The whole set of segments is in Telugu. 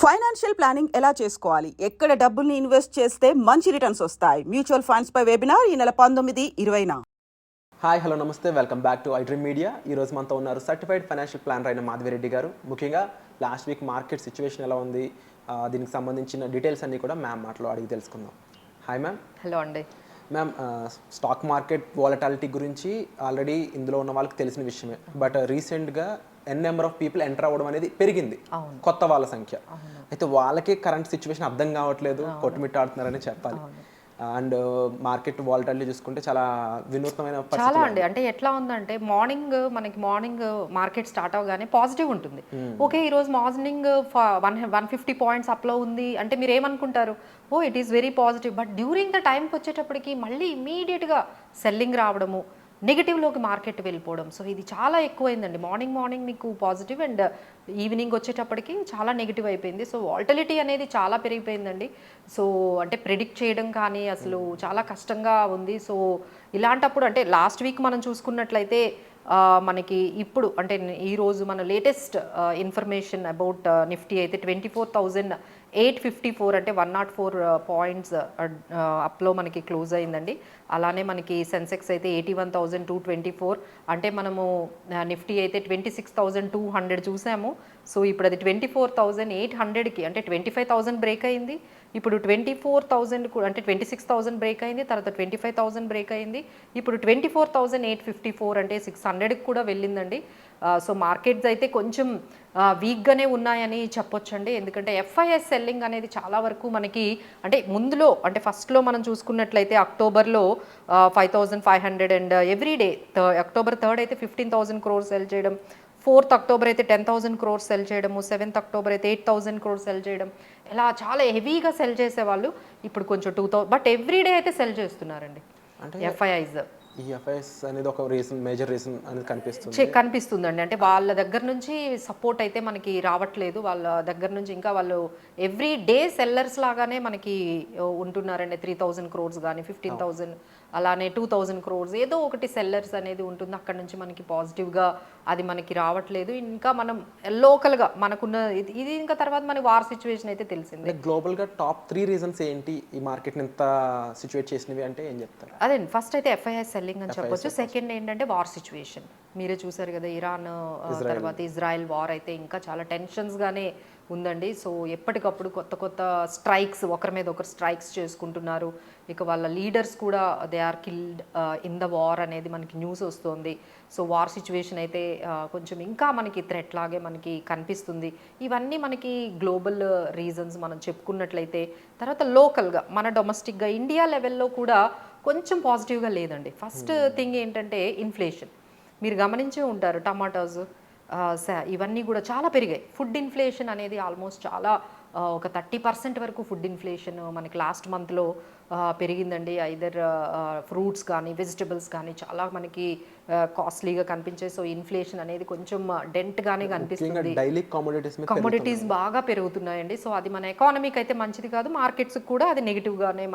ఫైనాన్షియల్ ప్లానింగ్ ఎలా చేసుకోవాలి, ఎక్కడ డబ్బుల్ని ఇన్వెస్ట్ చేస్తే మంచి రిటర్న్స్ వస్తాయి, మ్యూచువల్ ఫండ్స్ పై వెబినార్ ఈ నెల 19-20న. హాయ్ హలో నమస్తే, welcome back to iDream media. ఈ రోజు మనతో ఉన్నారు సర్టిఫైడ్ ఫైనాన్షియల్ ప్లానర్ అయిన మాధవి రెడ్డి గారు. ముఖ్యంగా లాస్ట్ వీక్ మార్కెట్ సిచ్యువేషన్ ఎలా ఉంది, దీనికి సంబంధించిన డీటెయిల్స్ అన్నీ కూడా మ్యామ్ మాటలో అడిగి తెలుసుకుందాం. Hi ma'am. హలో అండి. మ్యామ్, స్టాక్ మార్కెట్ వాలటాలిటీ గురించి ఆల్రెడీ ఇందులో ఉన్న వాళ్ళకి తెలిసిన విషయమే. బట్ రీసెంట్గా నెంబర్ ఆఫ్ పీపుల్ ఎంటర్ అవ్వడం అనేది పెరిగింది, కొత్త వాళ్ళ సంఖ్య. అయితే వాళ్ళకే కరెంట్ సిచ్యువేషన్ అర్థం కావట్లేదు, కొట్టుమిట్టాడుతున్నారని చెప్పాలి. అండ్ మార్కెట్ వాలటాలిటీ చూసుకుంటే చాలా వినూత్నమైన చాలా అండి. అంటే ఎట్లా ఉందంటే మార్నింగ్ మార్కెట్ స్టార్ట్ అవగానే పాజిటివ్ ఉంటుంది. ఓకే, ఈరోజు మార్నింగ్ 150 పాయింట్స్ అప్లో ఉంది అంటే మీరు ఏమనుకుంటారు, oh it is very positive. But during the టైంకి వచ్చేటప్పటికి మళ్ళీ ఇమీడియట్గా సెల్లింగ్ రావడము, నెగిటివ్లోకి మార్కెట్ వెళ్ళిపోవడం. సో ఇది చాలా ఎక్కువైందండి. మార్నింగ్ మీకు పాజిటివ్ అండ్ ఈవినింగ్ వచ్చేటప్పటికి చాలా నెగిటివ్ అయిపోయింది. సో వాలటిలిటీ అనేది చాలా పెరిగిపోయిందండి. సో అంటే ప్రెడిక్ట్ చేయడం కానీ అసలు చాలా కష్టంగా ఉంది. సో ఇలాంటప్పుడు అంటే లాస్ట్ వీక్ మనం చూసుకున్నట్లయితే మనకి ఇప్పుడు అంటే ఈరోజు మన లేటెస్ట్ ఇన్ఫర్మేషన్ అబౌట్ నిఫ్టీ అయితే 24,854 అంటే 104 పాయింట్స్ అప్లో మనకి క్లోజ్ అయిందండి. అలానే మనకి సెన్సెక్స్ అయితే 81,224 అంటే మనము నిఫ్టీ అయితే 26,200 చూసాము. సో ఇప్పుడు అది 24,800కి అంటే 25,000 బ్రేక్ అయింది. ఇప్పుడు 24,000 అంటే 26,000 బ్రేక్ అయింది, తర్వాత 25,000 బ్రేక్ అయింది. ఇప్పుడు 24,854 అంటే 600కి కూడా వెళ్ళిందండి. సో మార్కెట్స్ అయితే కొంచెం వీక్గానే ఉన్నాయని చెప్పొచ్చండి. ఎందుకంటే ఎఫ్ఐఎస్ సెల్లింగ్ అనేది చాలా వరకు మనకి అంటే ముందులో అంటే ఫస్ట్లో మనం చూసుకున్నట్లయితే అక్టోబర్లో 5,500 అండ్ ఎవ్రీడే అక్టోబర్ 3rd అయితే 15,000 crores సెల్ చేయడం, 4th అక్టోబర్ అయితే 10,000 crores సెల్ చేయడము, 7th అక్టోబర్ అయితే 8,000 crores సెల్ చేయడం, ఇలా చాలా హెవీగా సెల్ చేసేవాళ్ళు. ఇప్పుడు కొంచెం 2,000 బట్ ఎవ్రీడే అయితే సెల్ చేస్తున్నారండి ఎఫ్ఐఐస్. ఈ ఎఫ్ఐఎస్ అనేది ఒక మేజర్ రీజన్ అనేది కనిపిస్తుందండి. అంటే వాళ్ళ దగ్గర నుంచి సపోర్ట్ అయితే మనకి రావట్లేదు. వాళ్ళ దగ్గర నుంచి ఇంకా వాళ్ళు ఎవ్రీ డే సెల్లర్స్ లాగానే మనకి ఉంటున్నారండి. 3,000 crores కానీ 15,000 అలానే 2,000 crores ఏదో ఒకటి సెల్లర్స్ అనేది ఉంటుంది. అక్కడ నుంచి మనకి పాజిటివ్గా అది మనకి రావట్లేదు. ఇంకా మనం లోకల్గా మనకున్న ఇది ఇంకా తర్వాత మనకి వార్ సిచ్యువేషన్ అయితే తెలిసిందే. గ్లోబల్గా టాప్ 3 రీజన్స్ ఏంటి ఈ మార్కెట్ని ఇంత సిచ్యువేట్ చేసినవి అంటే ఏం చెప్తారు? అదే ఫస్ట్ అయితే ఎఫ్ఐఎస్ సెల్లింగ్ అని చెప్పొచ్చు. సెకండ్ ఏంటంటే వార్ సిచ్యువేషన్. మీరే చూసారు కదా, ఇరాన్ తర్వాత ఇజ్రాయెల్ వార్ అయితే ఇంకా చాలా టెన్షన్స్గానే ఉందండి. సో ఎప్పటికప్పుడు కొత్త స్ట్రైక్స్, ఒకరి మీద ఒకరు స్ట్రైక్స్ చేసుకుంటున్నారు. ఇక వాళ్ళ లీడర్స్ కూడా they are killed in the war అనేది మనకి న్యూస్ వస్తుంది. సో వార్ సిచ్యువేషన్ అయితే కొంచెం ఇంకా మనకి థ్రెట్ లాగే మనకి కనిపిస్తుంది. ఇవన్నీ మనకి గ్లోబల్ రీజన్స్ మనం చెప్పుకున్నట్లయితే. తర్వాత లోకల్గా మన డొమెస్టిక్గా ఇండియా లెవెల్లో కూడా కొంచెం పాజిటివ్గా లేదండి. ఫస్ట్ థింగ్ ఏంటంటే ఇన్ఫ్లేషన్. మీరు గమనించే ఉంటారు, టమాటాస్ ఇవన్నీ కూడా చాలా పెరిగాయి. ఫుడ్ ఇన్ఫ్లేషన్ అనేది ఆల్మోస్ట్ చాలా ఒక 30% వరకు ఫుడ్ ఇన్ఫ్లేషన్ మనకి లాస్ట్ మంత్లో పెరిగిందండి. ఐదర్ ఫ్రూట్స్ కానీ వెజిటబుల్స్ కానీ చాలా మనకి కాస్ట్లీగా కనిపించాయి. సో ఇన్ఫ్లేషన్ అనేది కొంచెం డెంట్గానే కనిపిస్తుంది. కమోడిటీస్ బాగా పెరుగుతున్నాయండి. సో అది మన ఎకానమీకి అయితే మంచిది కాదు, మార్కెట్స్కి కూడా అది నెగిటివ్గానే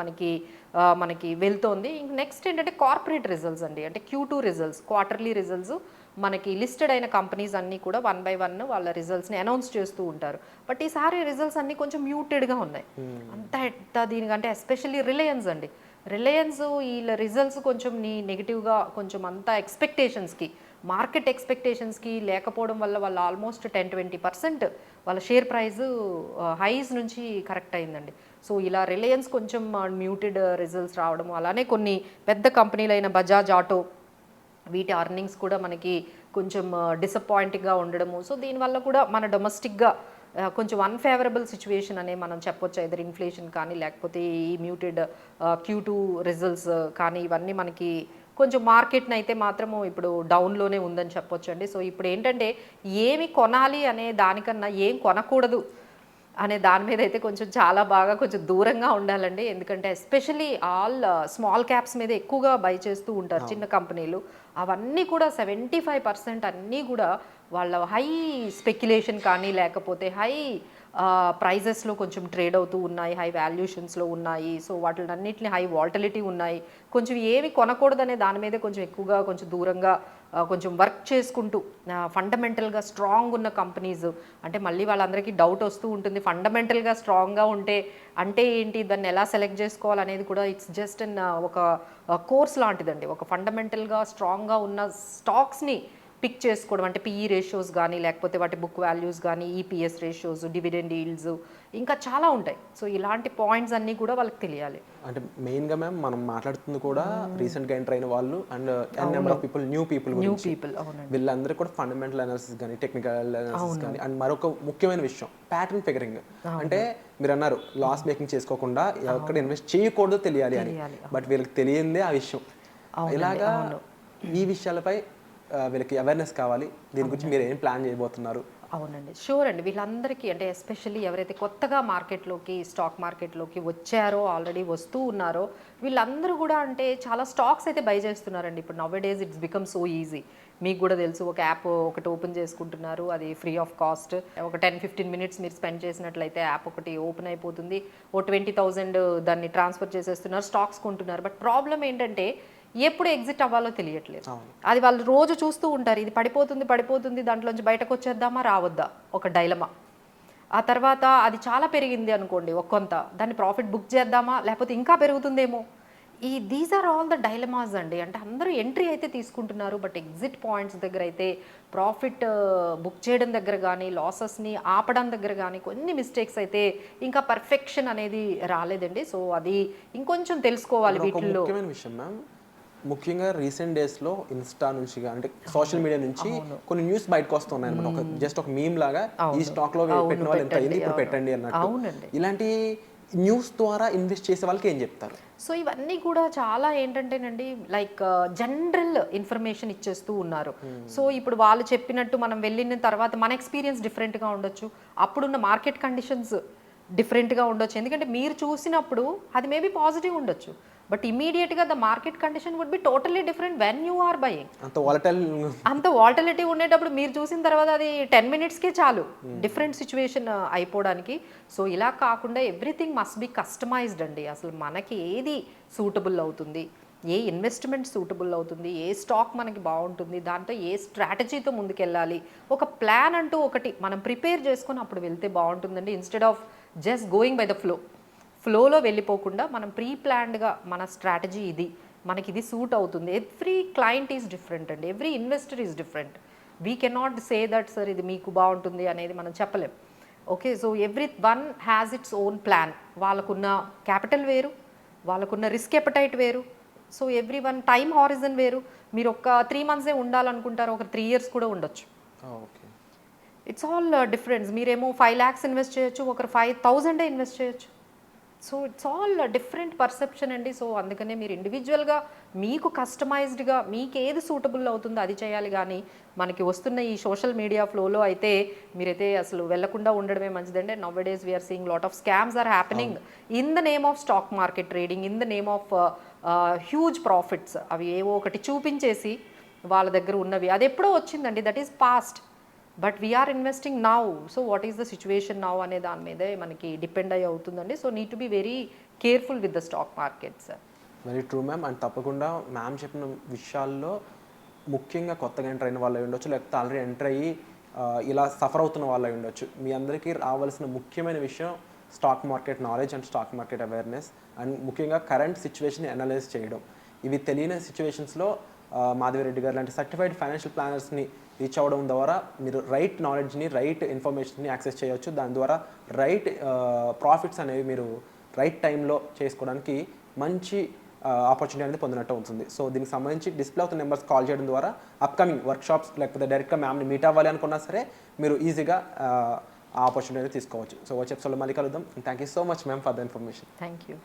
మనకి వెళ్తోంది. నెక్స్ట్ ఏంటంటే కార్పొరేట్ రిజల్ట్స్ అండి. అంటే Q2 రిజల్ట్స్, క్వార్టర్లీ రిజల్ట్స్ మనకి లిస్టెడ్ అయిన కంపెనీస్ అన్నీ కూడా 1 by 1 వాళ్ళ రిజల్ట్స్ని అనౌన్స్ చేస్తూ ఉంటారు. బట్ ఈసారి రిజల్ట్స్ అన్నీ కొంచెం మ్యూటెడ్గా ఉన్నాయి. అంత దీనికంటే ఎస్పెషల్లీ రిలయన్స్ అండి. రిలయన్స్ వీళ్ళ రిజల్ట్స్ కొంచెం నెగిటివ్గా కొంచెం అంత మార్కెట్ ఎక్స్పెక్టేషన్స్కి లేకపోవడం వల్ల వాళ్ళు ఆల్మోస్ట్ 10-20% వాళ్ళ షేర్ ప్రైస్ హైస్ నుంచి కరెక్ట్ అయిందండి. సో ఇలా రిలయన్స్ కొంచెం మ్యూటెడ్ రిజల్ట్స్ రావడము, అలానే కొన్ని పెద్ద కంపెనీలైన బజాజ్ ఆటో వీటి అర్నింగ్స్ కూడా మనకి కొంచెం డిసప్పాయింటింగ్గా ఉండడము. సో దీనివల్ల కూడా మన డొమెస్టిక్గా కొంచెం అన్ఫేవరబుల్ సిచ్యువేషన్ అనే మనం చెప్పొచ్చు. ఎదర్ ఇన్ఫ్లేషన్ కానీ లేకపోతే ఈ మ్యూటెడ్ Q2 రిజల్ట్స్ కానీ ఇవన్నీ మనకి కొంచెం మార్కెట్ని అయితే మాత్రము ఇప్పుడు డౌన్లోనే ఉందని చెప్పొచ్చు అండి. సో ఇప్పుడు ఏంటంటే ఏమి కొనాలి అనే దానికన్నా ఏం కొనకూడదు అనే దాని మీద అయితే చాలా బాగా కొంచెం దూరంగా ఉండాలండి. ఎందుకంటే ఎస్పెషలీ ఆల్ స్మాల్ క్యాప్స్ మీద ఎక్కువగా బై చేస్తూ ఉంటారు చిన్న కంపెనీలు. అవన్నీ కూడా 75% అన్నీ కూడా వాళ్ళ హై స్పెక్యులేషన్ కానీ లేకపోతే హై ప్రైజెస్లో కొంచెం ట్రేడ్ అవుతూ ఉన్నాయి, హై వాల్యుయేషన్స్లో ఉన్నాయి. సో వాటిలన్నింటినీ హై వాలటిలిటీ ఉన్నాయి. కొంచెం ఏమి కొనకూడదనే దాని మీద కొంచెం ఎక్కువగా కొంచెం దూరంగా కొంచెం వర్క్ చేసుకుంటూ ఫండమెంటల్గా స్ట్రాంగ్ ఉన్న కంపెనీస్, అంటే మళ్ళీ వాళ్ళందరికీ డౌట్ వస్తూ ఉంటుంది ఫండమెంటల్గా స్ట్రాంగ్గా ఉంటే అంటే ఏంటి, దాన్ని ఎలా సెలెక్ట్ చేసుకోవాలనేది కూడా ఇట్స్ జస్ట్ ఒక కోర్స్ లాంటిదండి. ఒక ఫండమెంటల్గా స్ట్రాంగ్గా ఉన్న స్టాక్స్ని పిక్ చేసుకోవడం, అంటే పిఈ రేషియోస్ కానీ లేకపోతే వాటి బుక్ వాల్యూస్ కానీ, ఈపీఎస్ రేషియోస్, డివిడెండ్ ఈల్డ్స్, ఇంకా చాలా ఉంటాయి. సో ఇలాంటి పాయింట్స్ అన్నీ కూడా వాళ్ళకి తెలియాలి. అంటే మెయిన్గా మ్యామ్ మనం మాట్లాడుతుంది కూడా రీసెంట్గా ఎంటర్ అయిన వాళ్ళు and number of people new people వీళ్ళందరూ కూడా ఫండమెంటల్ అనాలిసిస్ కానీ టెక్నికల్ అనాలిసిస్ కానీ అండ్ మరొక ముఖ్యమైన విషయం ప్యాటర్న్ ఫిగరింగ్. అంటే మీరు అన్నారు లాస్ మేకింగ్ చేసుకోకుండా ఎక్కడ ఇన్వెస్ట్ చేయకూడదో తెలియాలి అని, బట్ వీళ్ళకి తెలియందే ఆ విషయం. ఇలాగా ఈ విషయాలపై వీళ్ళకి అవేర్నెస్ కావాలి. దీని గురించి మీరు ఏం ప్లాన్ చేయబోతున్నారు? అవునండి, షూర్ అండి. వీళ్ళందరికీ అంటే ఎస్పెషల్లీ ఎవరైతే కొత్తగా మార్కెట్లోకి స్టాక్ మార్కెట్లోకి వచ్చారో, ఆల్రెడీ వస్తూ ఉన్నారో, వీళ్ళందరూ కూడా అంటే చాలా స్టాక్స్ అయితే బై చేస్తున్నారండి. ఇప్పుడు now days it's become so easy. మీకు కూడా తెలుసు, ఒక యాప్ ఒకటి ఓపెన్ చేసుకుంటున్నారు, అది ఫ్రీ ఆఫ్ కాస్ట్. ఒక 10-15 మినిట్స్ మీరు స్పెండ్ చేసినట్లయితే యాప్ ఒకటి ఓపెన్ అయిపోతుంది. ఓ 20,000 దాన్ని ట్రాన్స్ఫర్ చేసేస్తున్నారు, స్టాక్స్ కొంటున్నారు. బట్ ప్రాబ్లం ఏంటంటే ఎప్పుడు ఎగ్జిట్ అవ్వాలో తెలియట్లేదు. అది వాళ్ళు రోజు చూస్తూ ఉంటారు, ఇది పడిపోతుంది దాంట్లోంచి బయటకు వచ్చేద్దామా రావద్దా, ఒక డైలమా. ఆ తర్వాత అది చాలా పెరిగింది అనుకోండి ఒక కొంత, దాన్ని ప్రాఫిట్ బుక్ చేద్దామా లేకపోతే ఇంకా పెరుగుతుందేమో. These are all the dilemmas అండి. అంటే అందరూ ఎంట్రీ అయితే తీసుకుంటున్నారు, బట్ ఎగ్జిట్ పాయింట్స్ దగ్గర అయితే ప్రాఫిట్ బుక్ చేయడం దగ్గర కానీ, లాసెస్ని ఆపడం దగ్గర కానీ కొన్ని మిస్టేక్స్ అయితే ఇంకా పర్ఫెక్షన్ అనేది రాలేదండి. సో అది ఇంకొంచెం తెలుసుకోవాలి వీటిల్లో. ముఖ్యమైన విషయం మ్యామ్, ముఖ్యంగా రీసెంట్ డేస్లో ఇన్స్టా నుంచి అంటే సోషల్ మీడియా నుంచి కొన్ని న్యూస్ బయటకు వస్తున్నాయి అనమాట. ఒక జస్ట్ ఒక మీమ్ లాగా ఈ స్టాక్లో పెట్టిన వాళ్ళు ఎంత అయింది ఇప్పుడు పెట్టండి అన్నట్టు. ఇలాంటి న్యూస్ ద్వారా ఇన్వెస్ట్ చేసే వాళ్ళకి ఏం చెప్తారు? సో ఇవన్నీ కూడా చాలా ఏంటంటేనండి లైక్ జనరల్ ఇన్ఫర్మేషన్ ఇచ్చేస్తూ ఉన్నారు. సో ఇప్పుడు వాళ్ళు చెప్పినట్టు మనం వెళ్ళిన తర్వాత మన ఎక్స్పీరియన్స్ డిఫరెంట్గా ఉండొచ్చు, అప్పుడున్న మార్కెట్ కండిషన్స్ డిఫరెంట్గా ఉండొచ్చు. ఎందుకంటే మీరు చూసినప్పుడు అది మేబీ పాజిటివ్ ఉండొచ్చు, బట్ ఇమీడియట్గా the market condition would be totally different when you are buying. అంత వాలటిలిటీ ఉండేటప్పుడు మీరు చూసిన తర్వాత అది 10 మినిట్స్కే చాలు డిఫరెంట్ సిచ్యువేషన్ అయిపోవడానికి. సో ఇలా కాకుండా ఎవ్రీథింగ్ మస్ట్ బి కస్టమైజ్డ్ అండి. అసలు మనకి ఏది సూటబుల్ అవుతుంది, ఏ ఇన్వెస్ట్మెంట్ సూటబుల్ అవుతుంది, ఏ స్టాక్ మనకి బాగుంటుంది, దాంతో ఏ స్ట్రాటజీతో ముందుకెళ్ళాలి, ఒక ప్లాన్ అంటూ ఒకటి మనం ప్రిపేర్ చేసుకొని అప్పుడు వెళ్తే బాగుంటుందండి. Instead of just going by the ఫ్లోలో వెళ్ళిపోకుండా మనం ప్రీ ప్లాన్డ్గా మన స్ట్రాటజీ ఇది, మనకి ఇది సూట్ అవుతుంది. ఎవ్రీ క్లయింట్ ఈజ్ డిఫరెంట్ అండి, every investor is different. We cannot say that sir ఇది మీకు బాగుంటుంది అనేది మనం చెప్పలేం. Okay, so every one has its own plan. వాళ్ళకున్న క్యాపిటల్ వేరు, వాళ్ళకున్న రిస్క్ ఎపటైట్ వేరు. So every one time horizon వేరు. మీరు ఒక 3 మంత్సే ఉండాలనుకుంటారు, ఒక 3 years కూడా ఉండొచ్చు. It's all difference. మీరేమో 5 lakhs ఇన్వెస్ట్ చేయొచ్చు, ఒకరు 5,000 ఇన్వెస్ట్ చేయొచ్చు. So it's all different perception అండి. సో అందుకనే మీరు ఇండివిజువల్గా మీకు కస్టమైజ్డ్గా మీకు ఏది సూటబుల్ అవుతుందో అది చేయాలి. కానీ మనకి వస్తున్న ఈ సోషల్ మీడియా ఫ్లోలో అయితే మీరైతే అసలు వెళ్లకుండా ఉండడమే మంచిదండి. Now days we're seeing lot of scams are happening in the name of stock market trading, in the name of huge profits. అవి ఏవో ఒకటి చూపించేసి వాళ్ళ దగ్గర ఉన్నవి, అది ఎప్పుడో వచ్చిందండి, that is past. But we're investing now. So what is the situation now అనే దాని మీదే మనకి డిపెండ్ అయ్యి అవుతుందండి. So need to be very careful with the stock markets. Very true ma'am. And తప్పకుండా మ్యామ్ చెప్పిన విషయాల్లో ముఖ్యంగా కొత్తగా ఎంటర్ అయిన వాళ్ళు ఉండొచ్చు, లేకపోతే ఆల్రెడీ ఎంటర్ అయ్యి ఇలా సఫర్ అవుతున్న వాళ్ళు ఉండొచ్చు, మీ అందరికీ రావాల్సిన ముఖ్యమైన విషయం stock market knowledge and stock market awareness and ముఖ్యంగా కరెంట్ సిచ్యువేషన్ అనలైజ్ చేయడం. ఇవి తెలియని సిచ్యువేషన్స్లో మాధవి రెడ్డి గారు లాంటి సర్టిఫైడ్ ఫైనాన్షియల్ ప్లానర్స్ని రీచ్ అవ్వడం ద్వారా మీరు రైట్ నాలెడ్జ్ని, రైట్ ఇన్ఫర్మేషన్ని యాక్సెస్ చేయవచ్చు. దాని ద్వారా రైట్ ప్రాఫిట్స్ అనేవి మీరు రైట్ టైంలో చేసుకోవడానికి మంచి ఆపర్చునిటీ అనేది పొందినట్టు అవుతుంది. సో దీనికి సంబంధించి డిస్ప్లే అవుతున్న నెంబర్స్ కాల్ చేయడం ద్వారా అప్కమింగ్ వర్క్షాప్స్ లేకపోతే డైరెక్ట్గా మ్యామ్ని మీట్ అవ్వాలి అనుకున్నా సరే మీరు ఈజీగా ఆ ఆపర్చునిటీ తీసుకోవచ్చు. సో వచ్చే ఎపిసోడ్లో మళ్ళీ కలుద్దాం. Thank you so much ma'am for the information. Thank you.